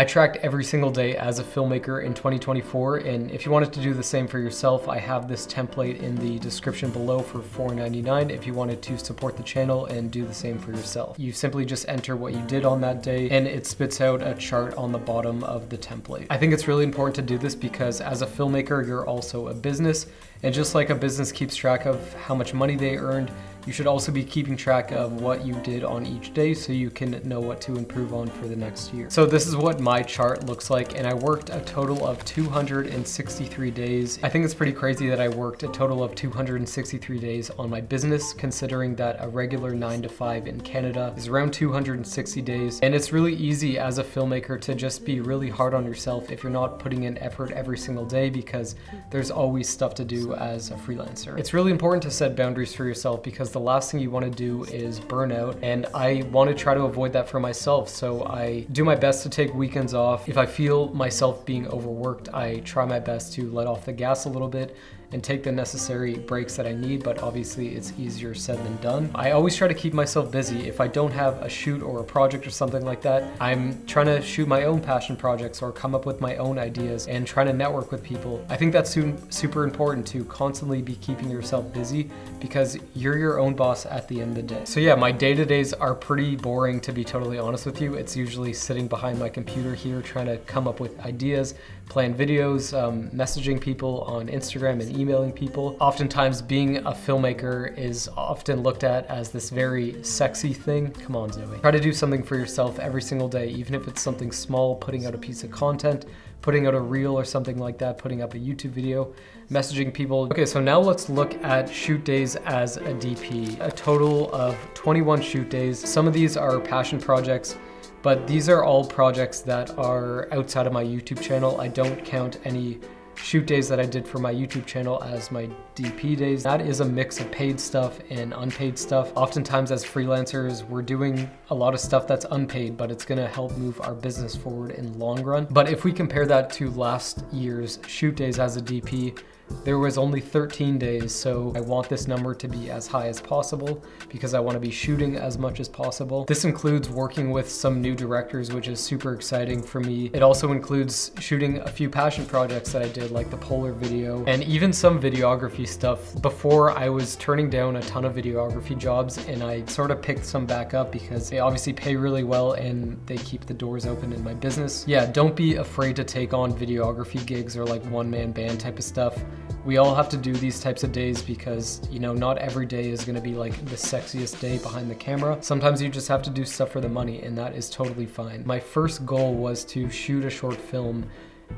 I tracked every single day as a filmmaker in 2024, and if you wanted to do the same for yourself, I have this template in the description below for $4.99 if you wanted to support the channel and do the same for yourself. You simply just enter what you did on that day, and it spits out a chart on the bottom of the template. I think it's really important to do this because as a filmmaker, you're also a business, and just like a business keeps track of how much money they earned, you should also be keeping track of what you did on each day so you can know what to improve on for the next year. So this is what my chart looks like, and I worked a total of 263 days. I think it's pretty crazy that I worked a total of 263 days on my business, considering that a regular 9 to 5 in Canada is around 260 days. And it's really easy as a filmmaker to just be really hard on yourself if you're not putting in effort every single day, because there's always stuff to do as a freelancer. It's really important to set boundaries for yourself because the last thing you want to do is burn out, and I want to try to avoid that for myself. So I do my best to take weekends off. If I feel myself being overworked, I try my best to let off the gas a little bit and take the necessary breaks that I need, but obviously it's easier said than done. I always try to keep myself busy. If I don't have a shoot or a project or something like that, I'm trying to shoot my own passion projects or come up with my own ideas and trying to network with people. I think that's super important to constantly be keeping yourself busy because you're your own boss at the end of the day. So yeah, my day-to-days are pretty boring, to be totally honest with you. It's usually sitting behind my computer here trying to come up with ideas, plan videos, messaging people on Instagram and emailing people. Oftentimes being a filmmaker is often looked at as this very sexy thing. Come on, Zoe. Try to do something for yourself every single day, even if it's something small, putting out a piece of content, putting out a reel or something like that, putting up a YouTube video, messaging people. Okay, so now let's look at shoot days as a DP. A total of 21 shoot days. Some of these are passion projects, but these are all projects that are outside of my YouTube channel. I don't count any shoot days that I did for my YouTube channel as my DP days. That is a mix of paid stuff and unpaid stuff. Oftentimes as freelancers, we're doing a lot of stuff that's unpaid, but it's gonna help move our business forward in the long run. But if we compare that to last year's shoot days as a DP, there was only 13 days, so I want this number to be as high as possible because I want to be shooting as much as possible. This includes working with some new directors, which is super exciting for me. It also includes shooting a few passion projects that I did, like the Polar video, and even some videography stuff. Before, I was turning down a ton of videography jobs, and I sort of picked some back up because they obviously pay really well and they keep the doors open in my business. Yeah, don't be afraid to take on videography gigs or like one-man band type of stuff. We all have to do these types of days because, you know, not every day is gonna be like the sexiest day behind the camera. Sometimes you just have to do stuff for the money, and that is totally fine. My first goal was to shoot a short film,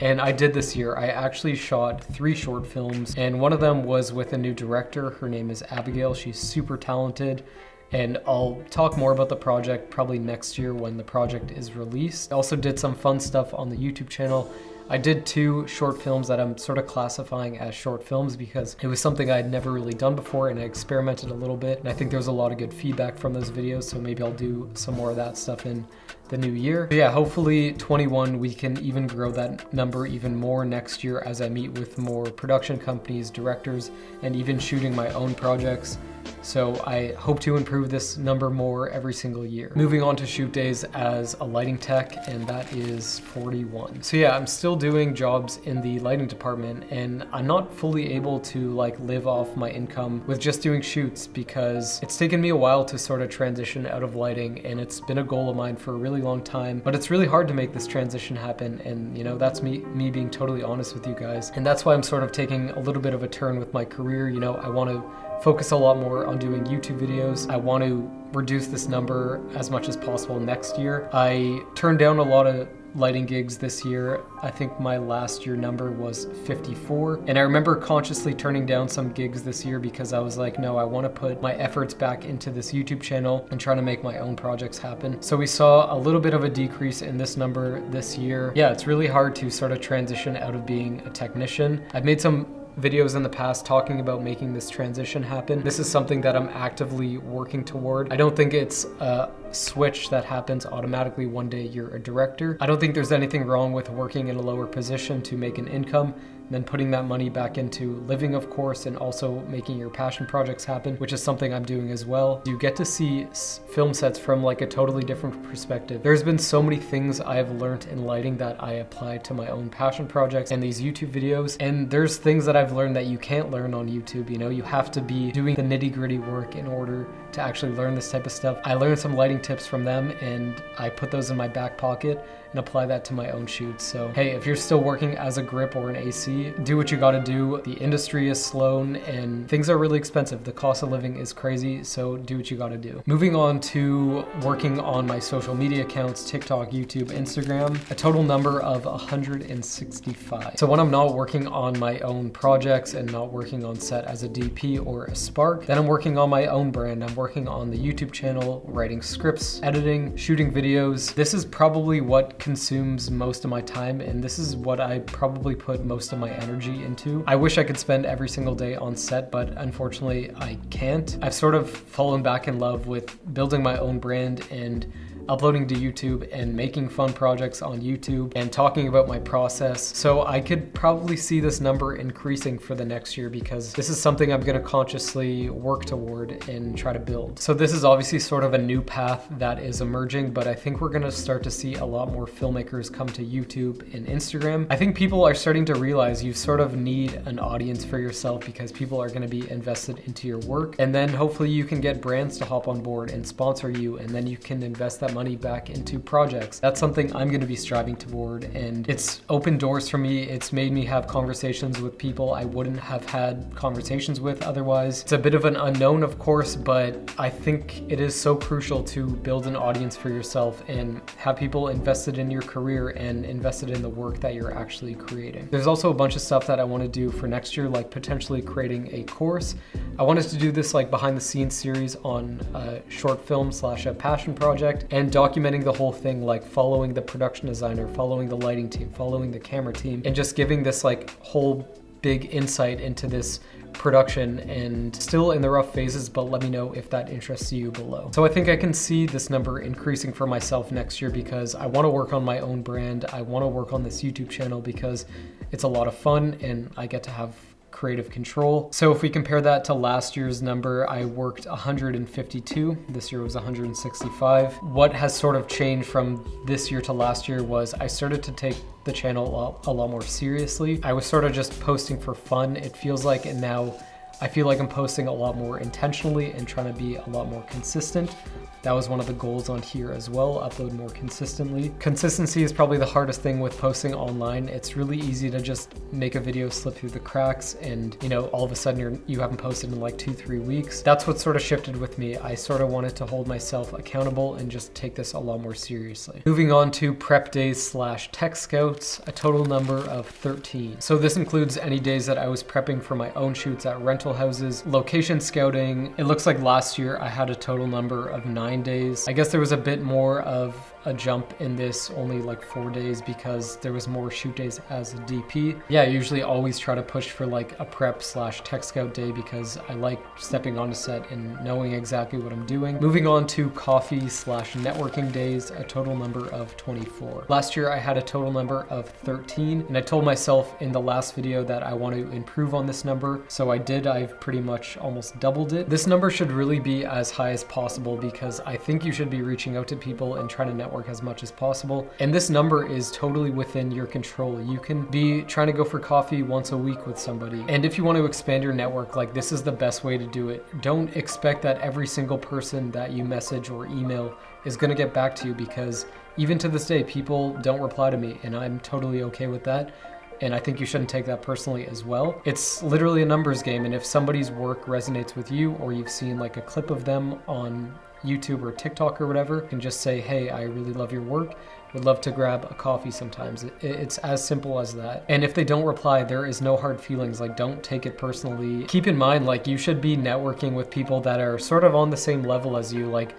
and I did this year. I actually shot 3 short films, and one of them was with a new director. Her name is Abigail. She's super talented. And I'll talk more about the project probably next year when the project is released. I also did some fun stuff on the YouTube channel. I did 2 short films that I'm sort of classifying as short films because it was something I had never really done before, and I experimented a little bit, and I think there was a lot of good feedback from those videos, so maybe I'll do some more of that stuff in the new year. But yeah, hopefully 21, we can even grow that number even more next year as I meet with more production companies, directors, and even shooting my own projects. So I hope to improve this number more every single year. Moving on to shoot days as a lighting tech, and that is 41. So yeah, I'm still doing jobs in the lighting department, and I'm not fully able to like live off my income with just doing shoots because it's taken me a while to sort of transition out of lighting, and it's been a goal of mine for a really long time, but it's really hard to make this transition happen. And you know, that's me being totally honest with you guys. And that's why I'm sort of taking a little bit of a turn with my career. You know, I want to focus a lot more on doing YouTube videos. I want to reduce this number as much as possible next year. I turned down a lot of lighting gigs this year. I think my last year number was 54. And I remember consciously turning down some gigs this year because I was like, no, I want to put my efforts back into this YouTube channel and trying to make my own projects happen. So we saw a little bit of a decrease in this number this year. Yeah, it's really hard to sort of transition out of being a technician. I've made some videos in the past talking about making this transition happen. This is something that I'm actively working toward. I don't think it's a switch that happens automatically one day you're a director. I don't think there's anything wrong with working in a lower position to make an income. then putting that money back into living, of course, and also making your passion projects happen, which is something I'm doing as well. You get to see film sets from like a totally different perspective. There's been so many things I've learned in lighting that I apply to my own passion projects and these YouTube videos. And there's things that I've learned that you can't learn on YouTube. You know, you have to be doing the nitty-gritty work in order to actually learn this type of stuff. I learned some lighting tips from them and I put those in my back pocket and apply that to my own shoots. So hey, if you're still working as a grip or an AC, do what you gotta do. The industry is slow and things are really expensive. The cost of living is crazy, so do what you gotta do. Moving on to working on my social media accounts, TikTok, YouTube, Instagram, a total number of 165. So when I'm not working on my own projects and not working on set as a DP or a spark, then I'm working on my own brand. I'm working on the YouTube channel, writing scripts, editing, shooting videos. This is probably what consumes most of my time, and this is what I probably put most of my energy into. I wish I could spend every single day on set, but unfortunately I can't. I've sort of fallen back in love with building my own brand and uploading to YouTube and making fun projects on YouTube and talking about my process. So I could probably see this number increasing for the next year because this is something I'm gonna consciously work toward and try to build. So this is obviously sort of a new path that is emerging, but I think we're gonna start to see a lot more filmmakers come to YouTube and Instagram. I think people are starting to realize you sort of need an audience for yourself because people are gonna be invested into your work. And then hopefully you can get brands to hop on board and sponsor you, and then you can invest that money back into projects. That's something I'm going to be striving toward, and it's opened doors for me. It's made me have conversations with people I wouldn't have had conversations with otherwise. It's a bit of an unknown, of course, but I think it is so crucial to build an audience for yourself and have people invested in your career and invested in the work that you're actually creating. There's also a bunch of stuff that I want to do for next year, like potentially creating a course. I wanted to do this like behind the scenes series on a short film / a passion project and documenting the whole thing, like following the production designer, following the lighting team, following the camera team, and just giving this like whole big insight into this production and still in the rough phases, but let me know if that interests you below. So I think I can see this number increasing for myself next year because I want to work on my own brand. I want to work on this YouTube channel because it's a lot of fun and I get to have creative control. So if we compare that to last year's number, I worked 152. This year was 165. What has sort of changed from this year to last year was I started to take the channel a lot more seriously. I was sort of just posting for fun, it feels like, and now I feel like I'm posting a lot more intentionally and trying to be a lot more consistent. That was one of the goals on here as well, upload more consistently. Consistency is probably the hardest thing with posting online. It's really easy to just make a video slip through the cracks and, you know, all of a sudden you haven't posted in like 2-3 weeks. That's what sort of shifted with me. I sort of wanted to hold myself accountable and just take this a lot more seriously. Moving on to prep days / tech scouts, a total number of 13. So this includes any days that I was prepping for my own shoots at rental houses, location scouting. It looks like last year I had a total number of 9 days. I guess there was a bit more of a jump in this, only like 4 days because there was more shoot days as a DP. Yeah, I usually always try to push for like a prep / tech scout day because I like stepping on a set and knowing exactly what I'm doing. Moving on to coffee / networking days, a total number of 24. Last year I had a total number of 13 and I told myself in the last video that I want to improve on this number. So I did. I've pretty much almost doubled it. This number should really be as high as possible because I think you should be reaching out to people and trying to network as much as possible. And this number is totally within your control. You can be trying to go for coffee once a week with somebody. And if you want to expand your network, like this is the best way to do it. Don't expect that every single person that you message or email is going to get back to you because even to this day, people don't reply to me and I'm totally okay with that. And I think you shouldn't take that personally as well. It's literally a numbers game. And if somebody's work resonates with you or you've seen like a clip of them on YouTube or TikTok or whatever, you can just say, hey, I really love your work. Would love to grab a coffee sometimes. It's as simple as that. And if they don't reply, there is no hard feelings. Like, don't take it personally. Keep in mind, like, you should be networking with people that are sort of on the same level as you. Like,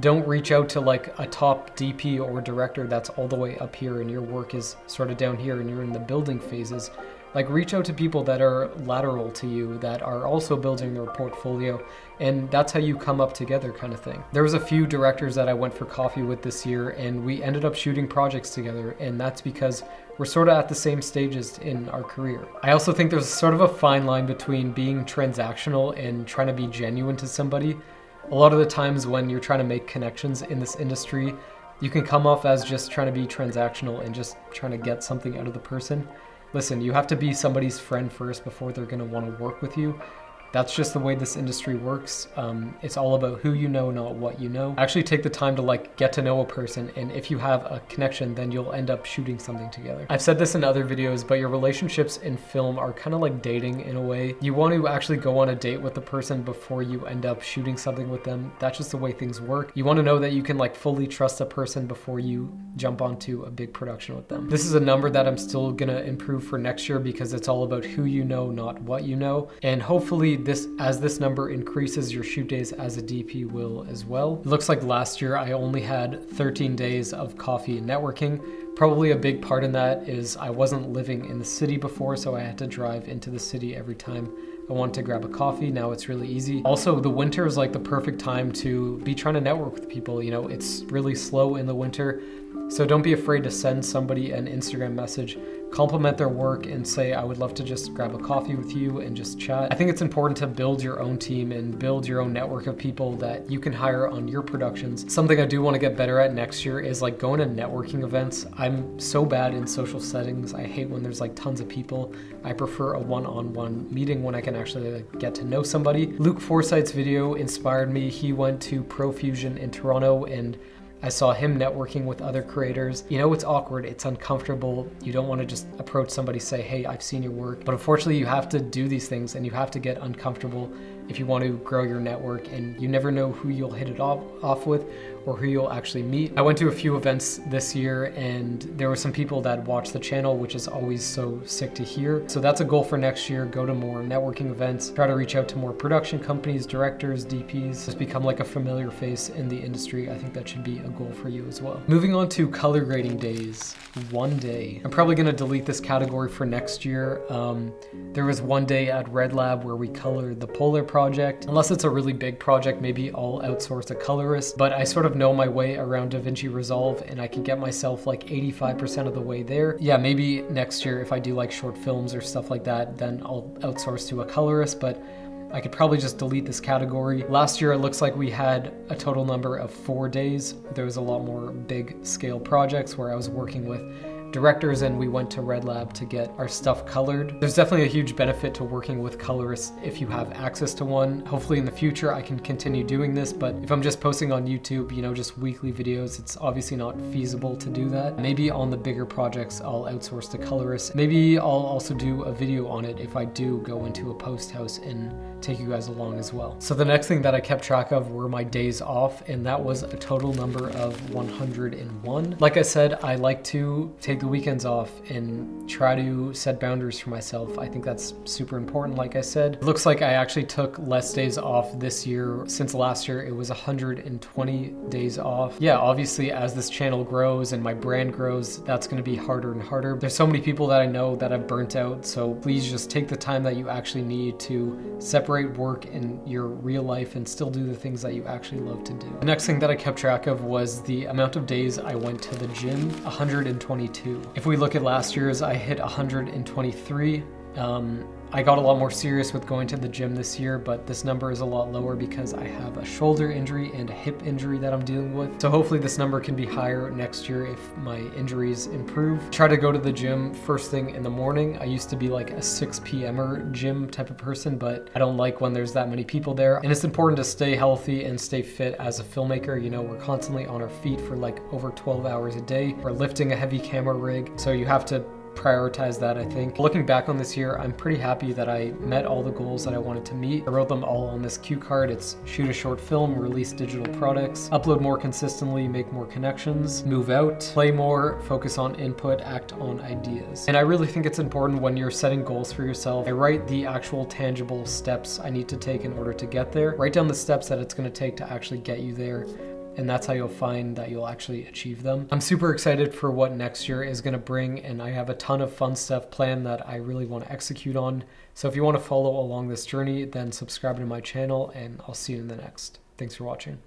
don't reach out to like a top DP or director that's all the way up here and your work is sort of down here and you're in the building phases. Like, reach out to people that are lateral to you, that are also building their portfolio, and that's how you come up together, kind of thing. There was a few directors that I went for coffee with this year, and we ended up shooting projects together, and that's because we're sort of at the same stages in our career. I also think there's sort of a fine line between being transactional and trying to be genuine to somebody. A lot of the times when you're trying to make connections in this industry, you can come off as just trying to be transactional and just trying to get something out of the person. Listen, you have to be somebody's friend first before they're going to want to work with you. That's just the way this industry works. It's all about who you know, not what you know. Actually take the time to like get to know a person, and if you have a connection, then you'll end up shooting something together. I've said this in other videos, but your relationships in film are kind of like dating in a way. You want to actually go on a date with the person before you end up shooting something with them. That's just the way things work. You want to know that you can like fully trust a person before you jump onto a big production with them. This is a number that I'm still gonna improve for next year because it's all about who you know, not what you know. And hopefully as this number increases, your shoot days as a DP will as well. It looks like last year I only had 13 days of coffee and networking. Probably a big part in that is I wasn't living in the city before, so I had to drive into the city every time I wanted to grab a coffee. Now it's really easy. Also, the winter is like the perfect time to be trying to network with people. You know, it's really slow in the winter, so don't be afraid to send somebody an Instagram message, compliment their work, and say, I would love to just grab a coffee with you and just chat. I think it's important to build your own team and build your own network of people that you can hire on your productions. Something I do want to get better at next year is like going to networking events. I'm so bad in social settings. I hate when there's like tons of people. I prefer a one-on-one meeting when I can actually like get to know somebody. Luke Forsythe's video inspired me. He went to Profusion in Toronto, and I saw him networking with other creators. You know, it's awkward, it's uncomfortable. You don't want to just approach somebody, say, hey, I've seen your work. But unfortunately, you have to do these things and you have to get uncomfortable if you want to grow your network, and you never know who you'll hit it off with or who you'll actually meet. I went to a few events this year, and there were some people that watch the channel, which is always so sick to hear. So that's a goal for next year. Go to more networking events, try to reach out to more production companies, directors, DPs, just become like a familiar face in the industry. I think that should be a goal for you as well. Moving on to color grading days. One day. I'm probably gonna delete this category for next year. There was one day at Red Lab where we colored the Polar project. Unless it's a really big project, maybe I'll outsource a colorist, but I sort of know my way around DaVinci Resolve, and I can get myself like 85% of the way there. Yeah, maybe next year if I do like short films or stuff like that, then I'll outsource to a colorist, but I could probably just delete this category. Last year, it looks like we had a total number of 4 days. There was a lot more big scale projects where I was working with directors, and we went to Red Lab to get our stuff colored. There's definitely a huge benefit to working with colorists if you have access to one. Hopefully in the future I can continue doing this, but if I'm just posting on YouTube, you know, just weekly videos, it's obviously not feasible to do that. Maybe on the bigger projects I'll outsource to colorists. Maybe I'll also do a video on it if I do go into a post house and take you guys along as well. So the next thing that I kept track of were my days off, and that was a total number of 101. Like I said, I like to take the weekends off and try to set boundaries for myself. I think that's super important, like I said. It looks like I actually took less days off this year. Since last year, it was 120 days off. Yeah, obviously as this channel grows and my brand grows, that's gonna be harder and harder. There's so many people that I know that have burnt out, so please just take the time that you actually need to separate work and your real life and still do the things that you actually love to do. The next thing that I kept track of was the amount of days I went to the gym, 122. If we look at last year's, I hit 123. I got a lot more serious with going to the gym this year, but this number is a lot lower because I have a shoulder injury and a hip injury that I'm dealing with. So hopefully this number can be higher next year if my injuries improve. Try to go to the gym first thing in the morning. I used to be like a 6 p.m.er gym type of person, but I don't like when there's that many people there. And it's important to stay healthy and stay fit as a filmmaker. You know, we're constantly on our feet for like over 12 hours a day. We're lifting a heavy camera rig, so you have to prioritize that, I think. Looking back on this year, I'm pretty happy that I met all the goals that I wanted to meet. I wrote them all on this cue card. It's shoot a short film, release digital products, upload more consistently, make more connections, move out, play more, focus on input, act on ideas. And I really think it's important when you're setting goals for yourself, I write the actual tangible steps I need to take in order to get there. Write down the steps that it's going to take to actually get you there. and that's how you'll find that you'll actually achieve them. I'm super excited for what next year is going to bring, and I have a ton of fun stuff planned that I really want to execute on. So if you want to follow along this journey, then subscribe to my channel, and I'll see you in the next. Thanks for watching.